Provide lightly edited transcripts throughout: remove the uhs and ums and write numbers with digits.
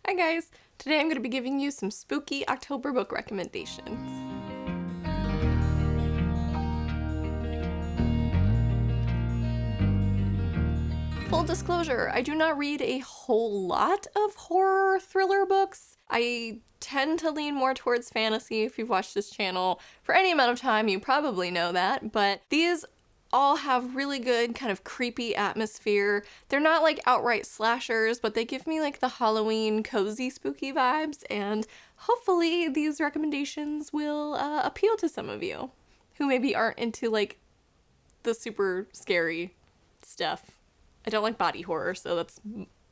Hi guys! Today I'm going to be giving you some spooky October book recommendations. Full disclosure, I do not read a whole lot of horror thriller books. I tend to lean more towards fantasy. If you've watched this channel for any amount of time, you probably know that, but these all have really good kind of creepy atmosphere. They're not like outright slashers, but they give me like the Halloween cozy spooky vibes, and hopefully these recommendations will appeal to some of you who maybe aren't into like the super scary stuff. I don't like body horror, so that's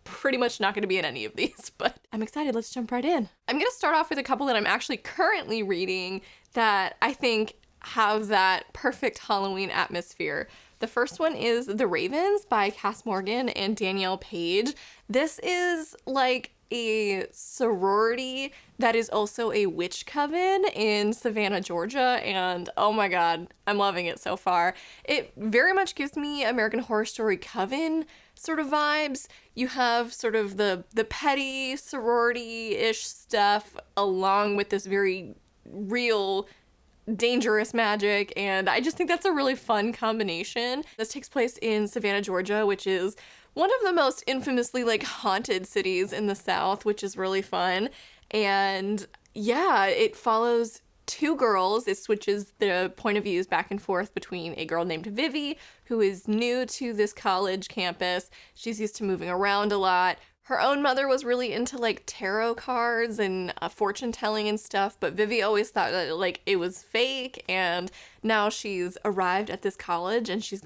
pretty much not going to be in any of these, but I'm excited. Let's jump right in. I'm going to start off with a couple that I'm actually currently reading that I think have that perfect Halloween atmosphere. The first one is The Ravens by Cass Morgan and Danielle Page. This is like a sorority that is also a witch coven in Savannah, Georgia, and oh my god, I'm loving it so far. It very much gives me American Horror Story Coven sort of vibes. You have sort of the petty sorority-ish stuff along with this very real dangerous magic, and I just think that's a really fun combination. This takes place in Savannah, Georgia, which is one of the most infamously like haunted cities in the South, which is really fun. And yeah, it follows two girls. It switches the point of views back and forth between a girl named Vivi, who is new to this college campus. She's used to moving around a lot. Her own mother was really into like tarot cards and fortune telling and stuff, but Vivi always thought that like it was fake, and now she's arrived at this college and she's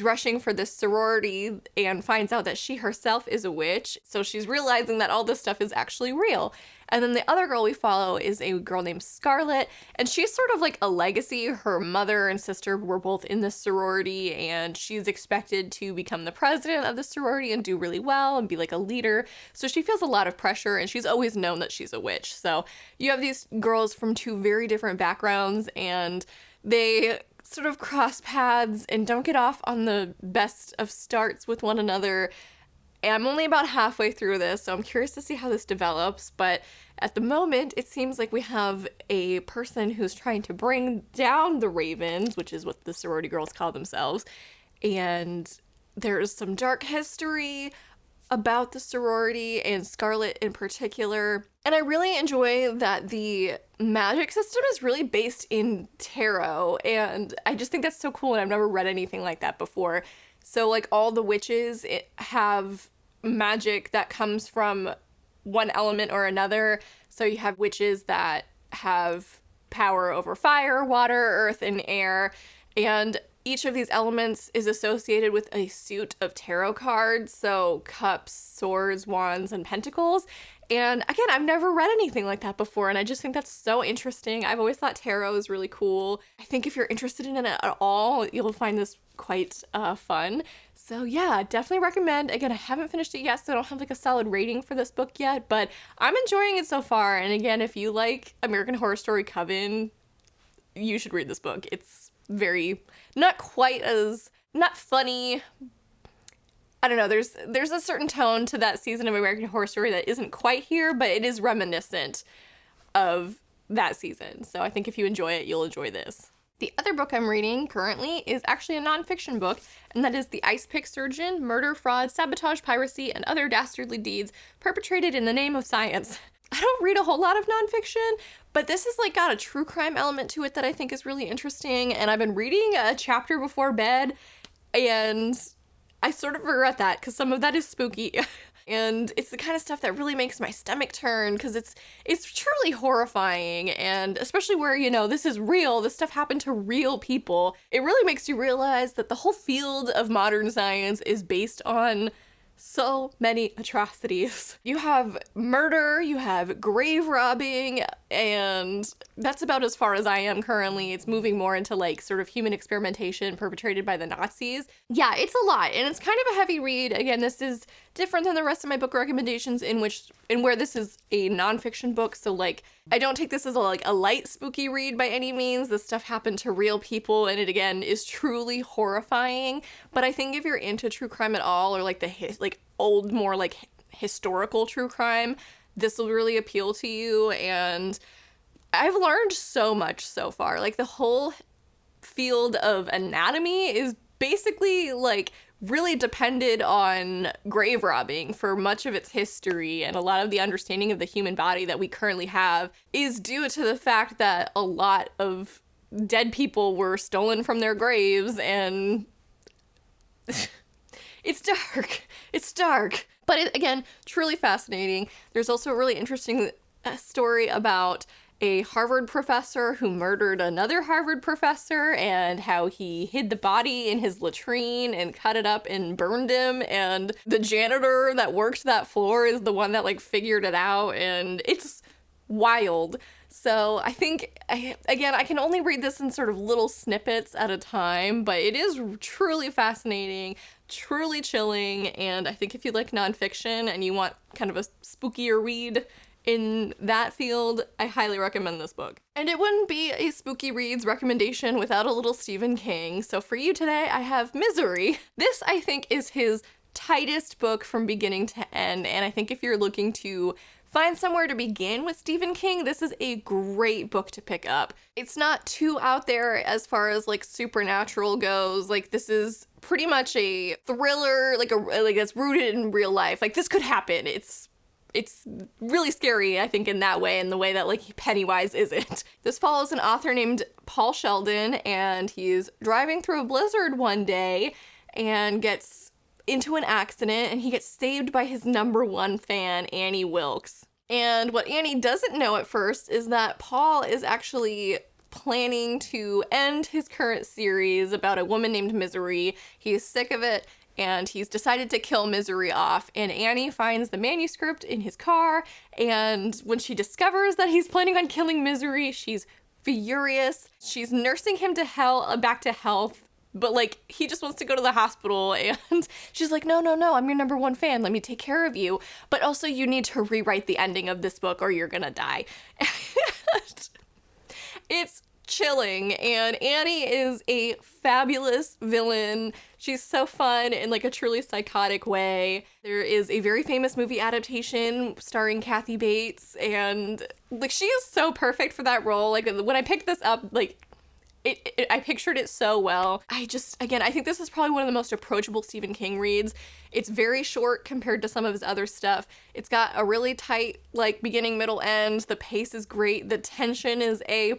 rushing for this sorority and finds out that she herself is a witch, so she's realizing that all this stuff is actually real. And then the other girl we follow is a girl named Scarlett, and she's sort of like a legacy. Her mother and sister were both in this sorority, and she's expected to become the president of the sorority and do really well and be like a leader. So she feels a lot of pressure, and she's always known that she's a witch. So you have these girls from two very different backgrounds, and they sort of cross paths and don't get off on the best of starts with one another. And I'm only about halfway through this, so I'm curious to see how this develops, but at the moment, it seems like we have a person who's trying to bring down the Ravens, which is what the sorority girls call themselves, and there's some dark history about the sorority and Scarlett in particular. And I really enjoy that the magic system is really based in tarot, and I just think that's so cool, and I've never read anything like that before. So like all the witches have magic that comes from one element or another. So you have witches that have power over fire, water, earth, and air, and each of these elements is associated with a suit of tarot cards, so cups, swords, wands, and pentacles. And again, I've never read anything like that before, and I just think that's so interesting. I've always thought tarot is really cool. I think if you're interested in it at all, you'll find this quite fun. So yeah, definitely recommend. Again, I haven't finished it yet, so I don't have like a solid rating for this book yet, but I'm enjoying it so far. And again, if you like American Horror Story Coven, you should read this book. It's very, not funny. I don't know, there's a certain tone to that season of American Horror Story that isn't quite here, but it is reminiscent of that season. So I think if you enjoy it, you'll enjoy this. The other book I'm reading currently is actually a nonfiction book, and that is The Icepick Surgeon: Murder, Fraud, Sabotage, Piracy, and Other Dastardly Deeds Perpetrated in the Name of Science. I don't read a whole lot of nonfiction, but this has like got a true crime element to it that I think is really interesting, and I've been reading a chapter before bed, and I sort of regret that because some of that is spooky. And it's the kind of stuff that really makes my stomach turn because it's truly horrifying, and especially where, you know, this is real, this stuff happened to real people. It really makes you realize that the whole field of modern science is based on so many atrocities. You have murder, you have grave robbing, and that's about as far as I am currently. It's moving more into like sort of human experimentation perpetrated by the Nazis. Yeah, it's a lot, and it's kind of a heavy read. Again, this is different than the rest of my book recommendations in where this is a nonfiction book, so like I don't take this as a light spooky read by any means. This stuff happened to real people, and it again is truly horrifying. But I think if you're into true crime at all, or like the old, more like historical true crime, this will really appeal to you. And I've learned so much so far. Like, the whole field of anatomy is basically, like, really depended on grave robbing for much of its history, and a lot of the understanding of the human body that we currently have is due to the fact that a lot of dead people were stolen from their graves, and it's dark. It's dark. But again, truly fascinating. There's also a really interesting story about a Harvard professor who murdered another Harvard professor, and how he hid the body in his latrine and cut it up and burned him. And the janitor that worked that floor is the one that, like, figured it out. And it's wild. So I think, again, I can only read this in sort of little snippets at a time, but it is truly fascinating, truly chilling. And I think if you like nonfiction and you want kind of a spookier read in that field, I highly recommend this book. And it wouldn't be a spooky reads recommendation without a little Stephen King. So for you today, I have Misery. This, I think, is his tightest book from beginning to end. And I think if you're looking to find somewhere to begin with Stephen King, this is a great book to pick up. It's not too out there as far as, like, supernatural goes. Like, this is pretty much a thriller, like that's rooted in real life. Like, this could happen. It's really scary, I think, in that way, in the way that, like, Pennywise isn't. This follows an author named Paul Sheldon, and he's driving through a blizzard one day and gets into an accident, and he gets saved by his #1 fan, Annie Wilkes. And what Annie doesn't know at first is that Paul is actually planning to end his current series about a woman named Misery. He's sick of it, and he's decided to kill Misery off. And Annie finds the manuscript in his car, and when she discovers that he's planning on killing Misery, she's furious. She's nursing him to back to health, but, like, he just wants to go to the hospital, and she's like, no, I'm your #1 fan, let me take care of you, but also you need to rewrite the ending of this book or you're gonna die. It's chilling, and Annie is a fabulous villain. She's so fun in, like, a truly psychotic way. There is a very famous movie adaptation starring Kathy Bates, and, like, she is so perfect for that role. Like, when I picked this up, like, I pictured it so well. I think this is probably one of the most approachable Stephen King reads. It's very short compared to some of his other stuff. It's got a really tight, like, beginning, middle, end. The pace is great. The tension is A+.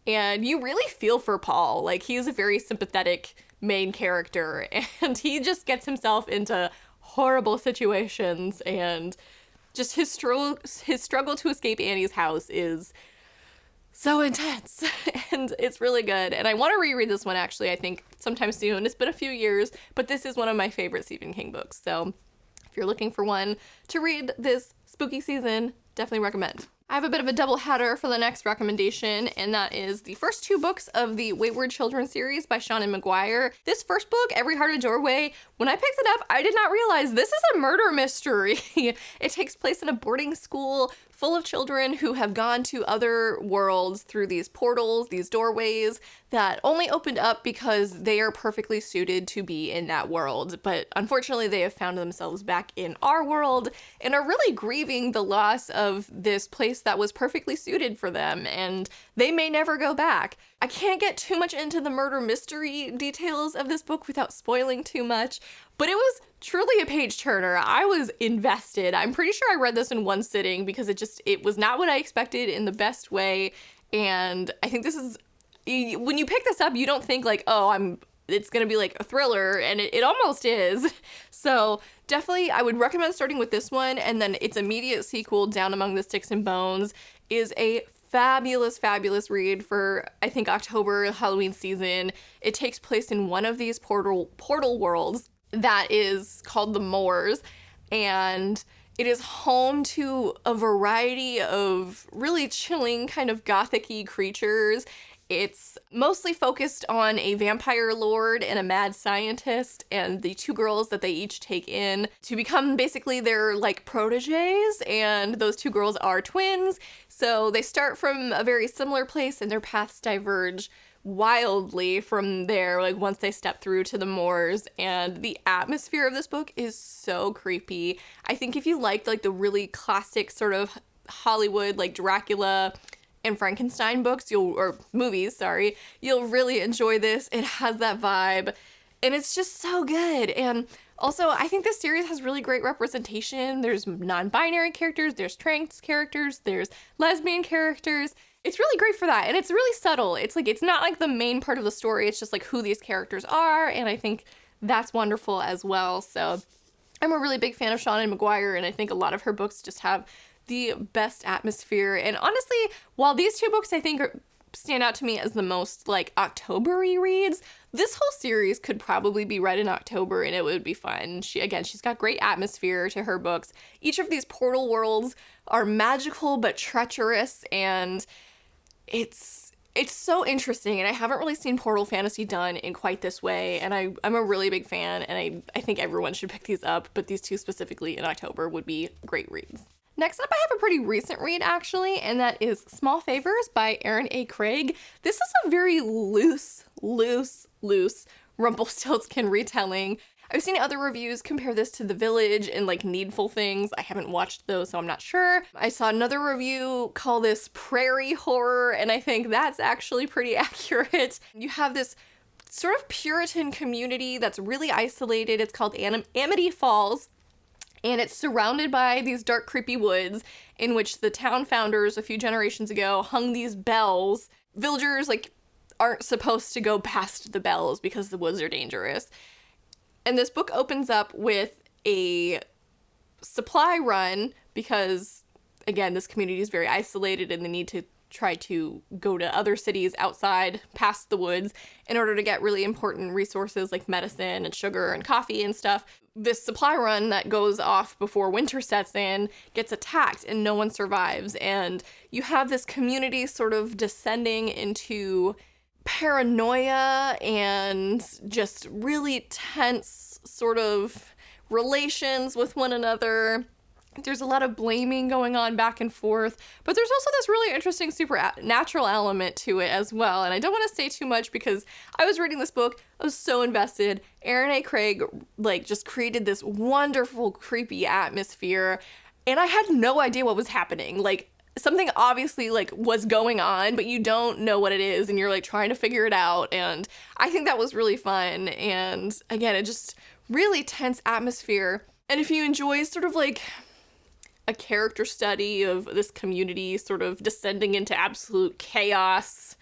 And you really feel for Paul. Like, he is a very sympathetic main character, and he just gets himself into horrible situations, and just his struggle to escape Annie's house is so intense, and it's really good. And I want to reread this one, actually, I think sometime soon. It's been a few years, but this is one of my favorite Stephen King books. So if you're looking for one to read this spooky season, definitely recommend. I have a bit of a double header for the next recommendation, and that is the first 2 books of the Wayward Children series by Seanan McGuire. This first book, Every Heart a Doorway, when I picked it up, I did not realize this is a murder mystery. It takes place in a boarding school full of children who have gone to other worlds through these portals, these doorways that only opened up because they are perfectly suited to be in that world. But unfortunately, they have found themselves back in our world and are really grieving the loss of this place that was perfectly suited for them, and they may never go back. I can't get too much into the murder mystery details of this book without spoiling too much, but it was truly a page turner. I was invested. I'm pretty sure I read this in one sitting because it was not what I expected in the best way. And I think this is, when you pick this up, you don't think like, it's gonna be like a thriller, and it almost is. So definitely I would recommend starting with this one, and then its immediate sequel, Down Among the Sticks and Bones, is a fabulous read for, I think, October, Halloween season. It takes place in one of these portal worlds that is called the Moors, and it is home to a variety of really chilling kind of gothic-y creatures. It's mostly focused on a vampire lord and a mad scientist, and the 2 girls that they each take in to become basically their like proteges, and those 2 girls are twins. So they start from a very similar place and their paths diverge wildly from there, like once they step through to the moors. And the atmosphere of this book is so creepy. I think if you liked like the really classic sort of Hollywood, like Dracula and Frankenstein books, or movies, sorry, you'll really enjoy this. It has that vibe, and it's just so good. And also, I think this series has really great representation. There's non-binary characters, there's trans characters, there's lesbian characters. It's really great for that, and it's really subtle. It's like, it's not like the main part of the story, it's just like who these characters are, and I think that's wonderful as well. So I'm a really big fan of Seanan McGuire, and I think a lot of her books just have the best atmosphere. And honestly, while these two books I think stand out to me as the most like October-y reads, this whole series could probably be read in October and it would be fun. She's got great atmosphere to her books. Each of these portal worlds are magical but treacherous, and it's so interesting, and I haven't really seen portal fantasy done in quite this way, and I'm a really big fan, and I think everyone should pick these up, but these two specifically in October would be great reads. Next up, I have a pretty recent read, actually, and that is Small Favors by Erin A. Craig. This is a very loose Rumpelstiltskin retelling. I've seen other reviews compare this to The Village and like Needful Things. I haven't watched those, so I'm not sure. I saw another review call this prairie horror, and I think that's actually pretty accurate. You have this sort of Puritan community that's really isolated. It's called Amity Falls. And it's surrounded by these dark, creepy woods in which the town founders a few generations ago hung these bells. Villagers, like, aren't supposed to go past the bells because the woods are dangerous. And this book opens up with a supply run because, again, this community is very isolated and they need to try to go to other cities outside past the woods in order to get really important resources like medicine and sugar and coffee and stuff. This supply run that goes off before winter sets in gets attacked and no one survives, and you have this community sort of descending into paranoia and just really tense sort of relations with one another. There's a lot of blaming going on back and forth, but there's also this really interesting supernatural element to it as well. And I don't want to say too much because I was reading this book, I was so invested. Erin A. Craig like just created this wonderful, creepy atmosphere, and I had no idea what was happening. Like, something obviously like was going on, but you don't know what it is, and you're like trying to figure it out. And I think that was really fun. And again, it just really tense atmosphere. And if you enjoy sort of like a character study of this community sort of descending into absolute chaos,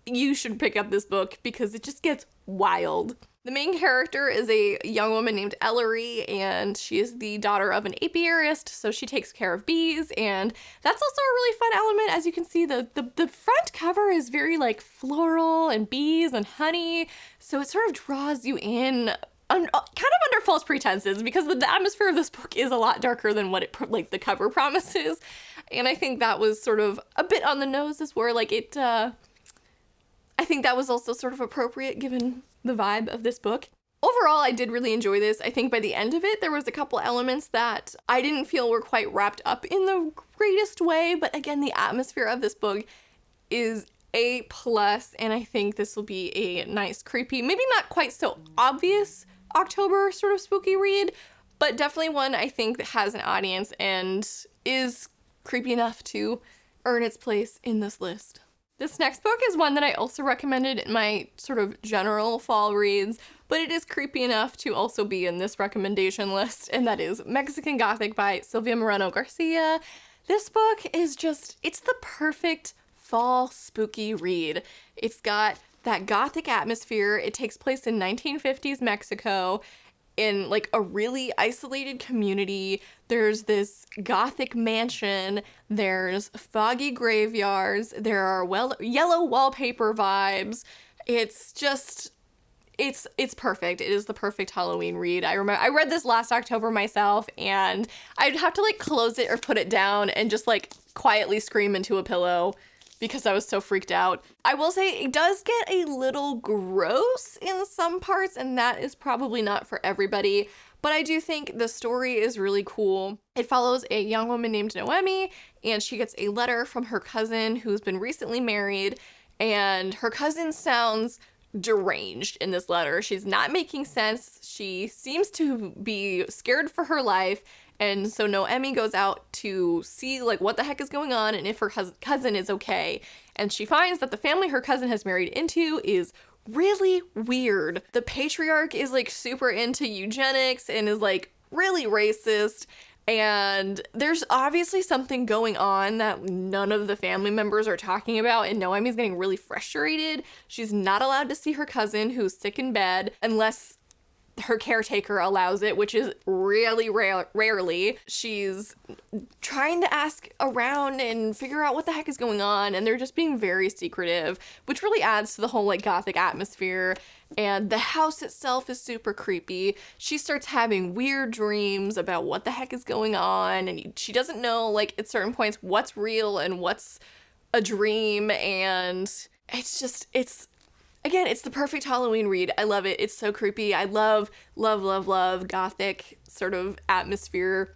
you should pick up this book because it just gets wild. The main character is a young woman named Ellery, and she is the daughter of an apiarist, so she takes care of bees, and that's also a really fun element. As you can see, the front cover is very like floral and bees and honey, so it sort of draws you in kind of under false pretenses, because the atmosphere of this book is a lot darker than what the cover promises. And I think that was sort of a bit on the nose, as where like it, I think that was also sort of appropriate given the vibe of this book. Overall, I did really enjoy this. I think by the end of it, there was a couple elements that I didn't feel were quite wrapped up in the greatest way, but again, the atmosphere of this book is A+, and I think this will be a nice, creepy, maybe not quite so obvious October sort of spooky read, but definitely one I think that has an audience and is creepy enough to earn its place in this list. This next book is one that I also recommended in my sort of general fall reads, but it is creepy enough to also be in this recommendation list, and that is Mexican Gothic by Silvia Moreno Garcia. This book is just, it's the perfect fall spooky read. It's got that Gothic atmosphere. It takes place in 1950s Mexico in like a really isolated community. There's this Gothic mansion, there's foggy graveyards, there are yellow wallpaper vibes. It's just, it's perfect. It is the perfect Halloween read. I remember I read this last October myself, and I'd have to like close it or put it down and just like quietly scream into a pillow because I was so freaked out. I will say it does get a little gross in some parts, and that is probably not for everybody, but I do think the story is really cool. It follows a young woman named Noemi, and she gets a letter from her cousin who's been recently married, and her cousin sounds deranged in this letter. She's not making sense. She seems to be scared for her life. And so Noemi goes out to see like what the heck is going on and if her cousin is okay. And she finds that the family her cousin has married into is really weird. The patriarch is like super into eugenics and is like really racist. And there's obviously something going on that none of the family members are talking about, and Noemi's getting really frustrated. She's not allowed to see her cousin who's sick in bed unless her caretaker allows it, which is really rarely. She's trying to ask around and figure out what the heck is going on, and they're just being very secretive, which really adds to the whole like Gothic atmosphere. And the house itself is super creepy. She starts having weird dreams about what the heck is going on, and she doesn't know like at certain points what's real and what's a dream. And it's again, it's the perfect Halloween read. I love it. It's so creepy. I love Gothic sort of atmosphere.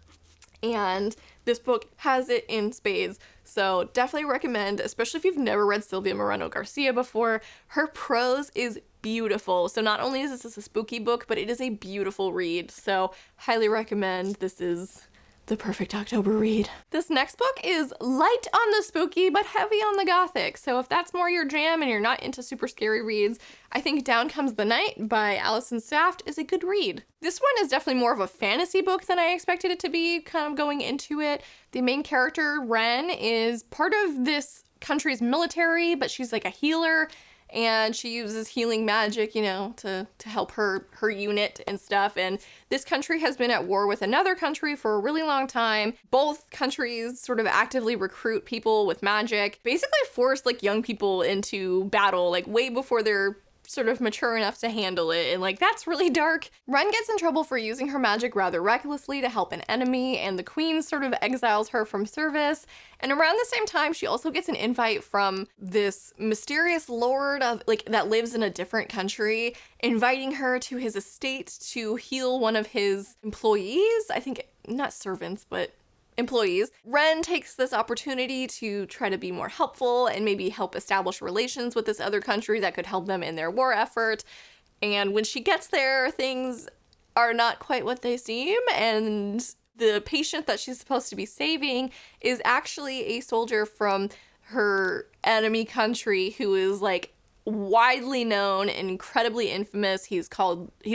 And this book has it in spades. So definitely recommend, especially if you've never read Sylvia Moreno Garcia before. Her prose is beautiful. So not only is this a spooky book, but it is a beautiful read. So highly recommend. This is the perfect October read. This next book is light on the spooky, but heavy on the Gothic. So if that's more your jam and you're not into super scary reads, I think Down Comes the Night by Alison Saft is a good read. This one is definitely more of a fantasy book than I expected it to be, kind of going into it. The main character, Ren, is part of this country's military, but she's like a healer. And she uses healing magic, you know, to help her unit and stuff. And this country has been at war with another country for a really long time. Both countries sort of actively recruit people with magic, basically force like young people into battle, like way before they're sort of mature enough to handle it. And like, that's really dark. Ren gets in trouble for using her magic rather recklessly to help an enemy, and the queen sort of exiles her from service. And around the same time, she also gets an invite from this mysterious lord of like that lives in a different country, inviting her to his estate to heal one of his employees. I think not servants, but employees. Ren takes this opportunity to try to be more helpful and maybe help establish relations with this other country that could help them in their war effort. And when she gets there, things are not quite what they seem, and the patient that she's supposed to be saving is actually a soldier from her enemy country who is like widely known and incredibly infamous. He's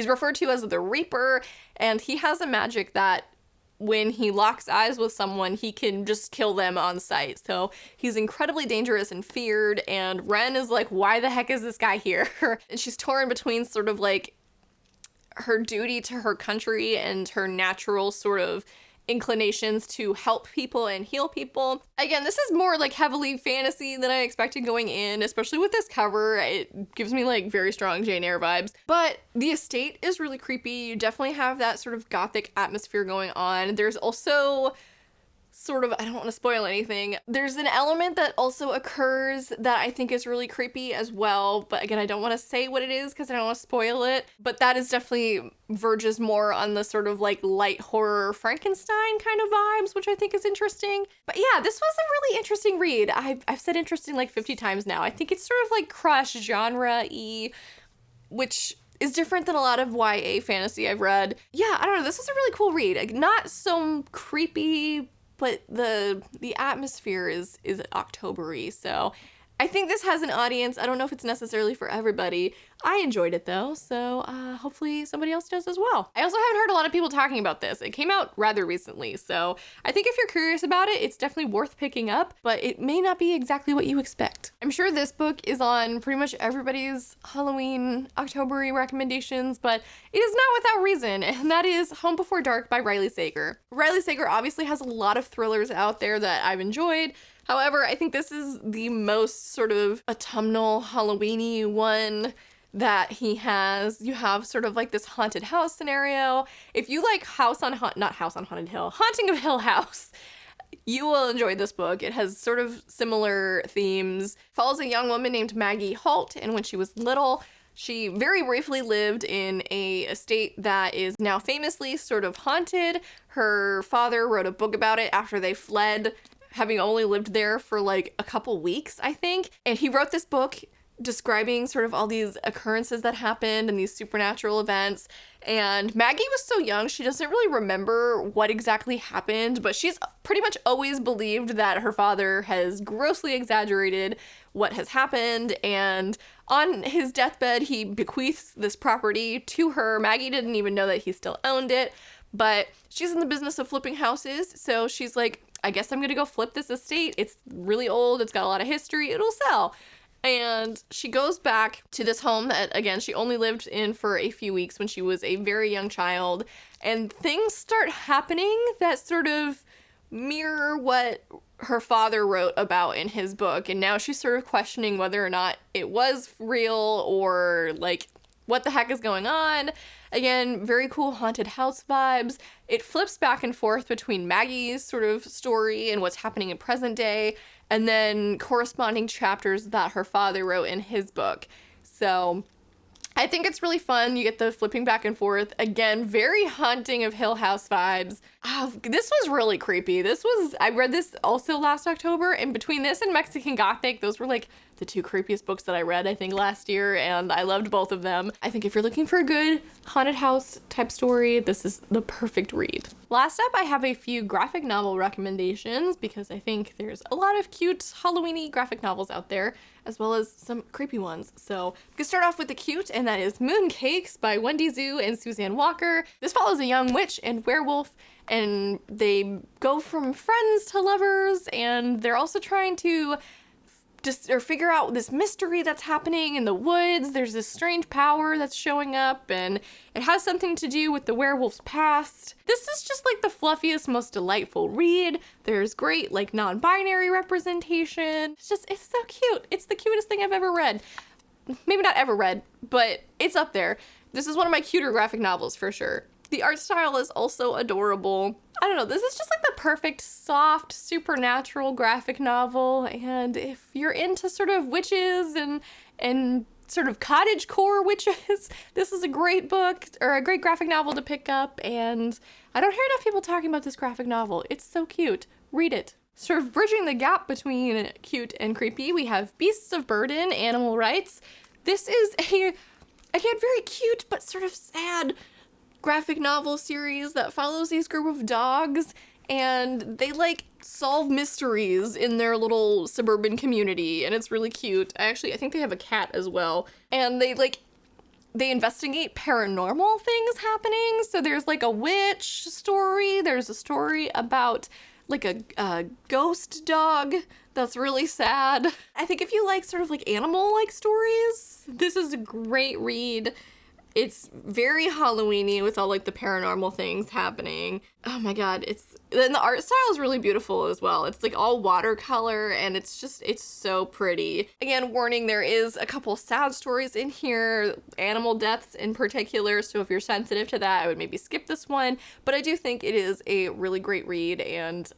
referred to as the Reaper, and he has a magic that when he locks eyes with someone, he can just kill them on sight. So he's incredibly dangerous and feared, and Ren is like, why the heck is this guy here? And she's torn between sort of like her duty to her country and her natural sort of inclinations to help people and heal people. Again, this is more like heavily fantasy than I expected going in, especially with this cover. It gives me like very strong Jane Eyre vibes. But the estate is really creepy. You definitely have that sort of Gothic atmosphere going on. There's also sort of, I don't want to spoil anything. There's an element that also occurs that I think is really creepy as well. But again, I don't want to say what it is because I don't want to spoil it. But that is definitely verges more on the sort of like light horror Frankenstein kind of vibes, which I think is interesting. But yeah, this was a really interesting read. I've said interesting like 50 times now. I think it's sort of like crush genre-y, which is different than a lot of YA fantasy I've read. Yeah, I don't know. This was a really cool read. Like, not so creepy, but the atmosphere is October-y, so I think this has an audience. I don't know if it's necessarily for everybody. I enjoyed it though, so hopefully somebody else does as well. I also haven't heard a lot of people talking about this. It came out rather recently, so I think if you're curious about it, it's definitely worth picking up, but it may not be exactly what you expect. I'm sure this book is on pretty much everybody's Halloween October-y recommendations, but it is not without reason, and that is Home Before Dark by Riley Sager. Riley Sager obviously has a lot of thrillers out there that I've enjoyed. However, I think this is the most sort of autumnal Halloween-y one that he has. You have sort of like this haunted house scenario. If you like Haunting of Hill House, you will enjoy this book. It has sort of similar themes. Follows a young woman named Maggie Holt, and when she was little, she very briefly lived in a estate that is now famously sort of haunted. Her father wrote a book about it after they fled having only lived there for like a couple weeks, I think. And he wrote this book describing sort of all these occurrences that happened and these supernatural events. And Maggie was so young, she doesn't really remember what exactly happened, but she's pretty much always believed that her father has grossly exaggerated what has happened. And on his deathbed, he bequeaths this property to her. Maggie didn't even know that he still owned it, but she's in the business of flipping houses. So she's like, I guess I'm gonna go flip this estate. It's really old, it's got a lot of history, it'll sell. And she goes back to this home that, again, she only lived in for a few weeks when she was a very young child. And things start happening that sort of mirror what her father wrote about in his book. And now she's sort of questioning whether or not it was real or, like, what the heck is going on. Again, very cool haunted house vibes. It flips back and forth between Maggie's sort of story and what's happening in present day, and then corresponding chapters that her father wrote in his book. So I think it's really fun. You get the flipping back and forth. Again, very Haunting of Hill House vibes. Oh, this was really creepy. I read this also last October, and between this and Mexican Gothic, those were like the two creepiest books that I read, I think, last year, and I loved both of them. I think if you're looking for a good haunted house type story, this is the perfect read. Last up, I have a few graphic novel recommendations because I think there's a lot of cute Halloween-y graphic novels out there, as well as some creepy ones. So we can start off with the cute, and that is Mooncakes by Wendy Zhu and Suzanne Walker. This follows a young witch and werewolf, and they go from friends to lovers, and they're also trying to figure out this mystery that's happening in the woods. There's this strange power that's showing up, and it has something to do with the werewolf's past. This is just like the fluffiest, most delightful read. There's great like non-binary representation. It's so cute. It's the cutest thing I've ever read. Maybe not ever read, but it's up there. This is one of my cuter graphic novels for sure. The art style is also adorable. I don't know, this is just like the perfect, soft, supernatural graphic novel, and if you're into sort of witches and sort of cottagecore witches, this is a great book, or a great graphic novel to pick up, and I don't hear enough people talking about this graphic novel. It's so cute. Read it. Sort of bridging the gap between cute and creepy, we have Beasts of Burden, Animal Rights. This is a, again, very cute but sort of sad graphic novel series that follows these group of dogs, and they like solve mysteries in their little suburban community, and it's really cute. I think they have a cat as well, and they investigate paranormal things happening. So there's like a witch story, there's a story about like a ghost dog that's really sad. I think if you like sort of like animal like stories, this is a great read. It's very Halloween-y with all like the paranormal things happening. Oh my god, then the art style is really beautiful as well. It's like all watercolor, and it's so pretty. Again, warning, there is a couple sad stories in here, animal deaths in particular, so if you're sensitive to that, I would maybe skip this one. But I do think it is a really great read, and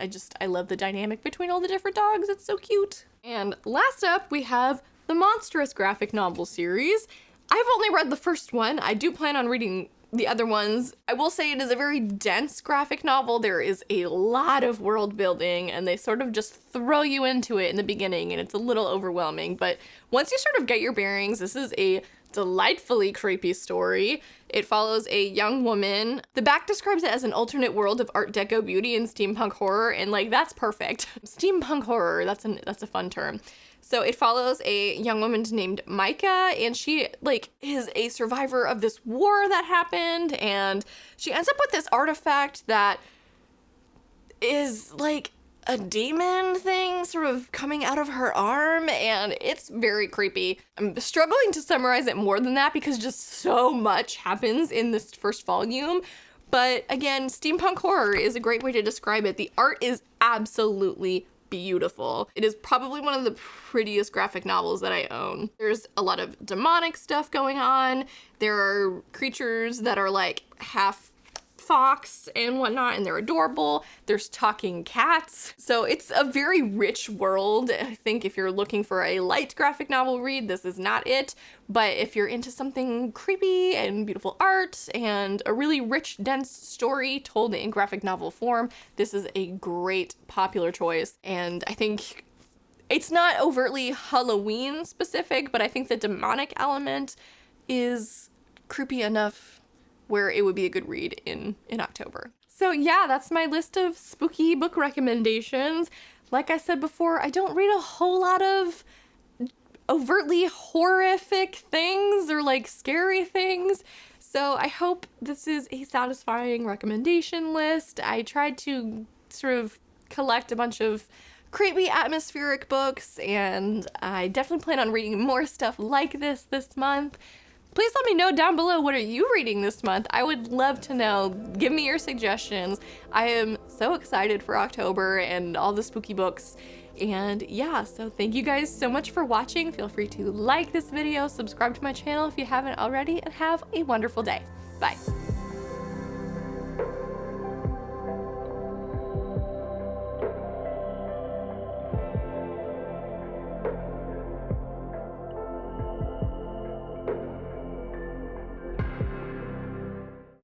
I love the dynamic between all the different dogs. It's so cute. And last up, we have the Monstrous graphic novel series. I've only read the first one. I do plan on reading the other ones. I will say it is a very dense graphic novel. There is a lot of world building, and they sort of just throw you into it in the beginning, and it's a little overwhelming. But once you sort of get your bearings, this is a delightfully creepy story. It follows a young woman. The back describes it as an alternate world of Art Deco beauty and steampunk horror, and like that's perfect. Steampunk horror, that's a fun term. So it follows a young woman named Micah, and she like is a survivor of this war that happened, and she ends up with this artifact that is like a demon thing sort of coming out of her arm, and it's very creepy. I'm struggling to summarize it more than that because just so much happens in this first volume. But again, steampunk horror is a great way to describe it. The art is absolutely beautiful. It is probably one of the prettiest graphic novels that I own. There's a lot of demonic stuff going on. There are creatures that are like half fox and whatnot, and they're adorable. There's talking cats. So it's a very rich world. I think if you're looking for a light graphic novel read, this is not it. But if you're into something creepy and beautiful art and a really rich, dense story told in graphic novel form, this is a great popular choice. And I think it's not overtly Halloween specific, but I think the demonic element is creepy enough where it would be a good read in October. So yeah, that's my list of spooky book recommendations. Like I said before, I don't read a whole lot of overtly horrific things or like scary things. So I hope this is a satisfying recommendation list. I tried to sort of collect a bunch of creepy atmospheric books, and I definitely plan on reading more stuff like this month. Please let me know down below, what are you reading this month? I would love to know. Give me your suggestions. I am so excited for October and all the spooky books. And yeah, so thank you guys so much for watching. Feel free to like this video, subscribe to my channel if you haven't already, and have a wonderful day. Bye.